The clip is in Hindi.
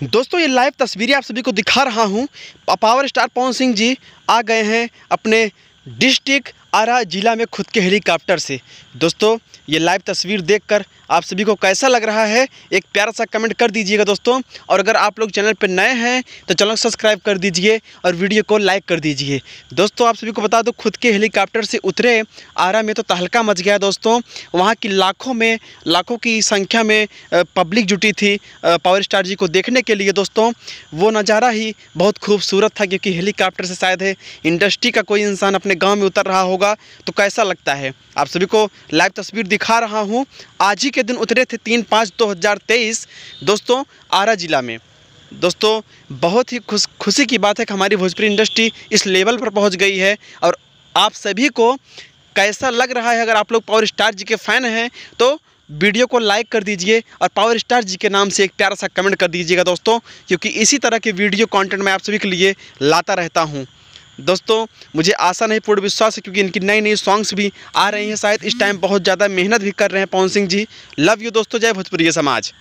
दोस्तों ये लाइव तस्वीरें आप सभी को दिखा रहा हूं। पावर स्टार पवन सिंह जी आ गए हैं अपने डिस्ट्रिक्ट आरा जिला में खुद के हेलीकॉप्टर से। दोस्तों ये लाइव तस्वीर देखकर आप सभी को कैसा लग रहा है, एक प्यारा सा कमेंट कर दीजिएगा दोस्तों। और अगर आप लोग चैनल पर नए हैं तो चैनल सब्सक्राइब कर दीजिए और वीडियो को लाइक कर दीजिए। दोस्तों आप सभी को बता दो, खुद के हेलीकॉप्टर से उतरे आरा में तो तहलका मच गया दोस्तों। वहाँ की लाखों की संख्या में पब्लिक जुटी थी पावर स्टार जी को देखने के लिए। दोस्तों वो नज़ारा ही बहुत खूबसूरत था, क्योंकि हेलीकॉप्टर से शायद है इंडस्ट्री का कोई इंसान अपने गाँव में उतर रहा होगा तो कैसा लगता है। आप सभी को लाइव तस्वीर दिखा रहा हूं। आज ही के दिन उतरे थे 3/5/2023 दोस्तों आरा जिला में। दोस्तों बहुत ही खुशी की बात है कि हमारी भोजपुरी इंडस्ट्री इस लेवल पर पहुंच गई है। और आप सभी को कैसा लग रहा है, अगर आप लोग पावर स्टार जी के फ़ैन हैं तो वीडियो को लाइक कर दीजिए और पावर स्टार जी के नाम से एक प्यारा सा कमेंट कर दीजिएगा दोस्तों, क्योंकि इसी तरह के वीडियो कंटेंट मैं आप सभी के लिए लाता रहता हूं। दोस्तों मुझे आशा नहीं पूर्ण विश्वास है, क्योंकि इनकी नई सॉन्ग्स भी आ रही हैं। शायद इस टाइम बहुत ज़्यादा मेहनत भी कर रहे हैं पवन सिंह जी। लव यू दोस्तों, जय भोजपुरी समाज।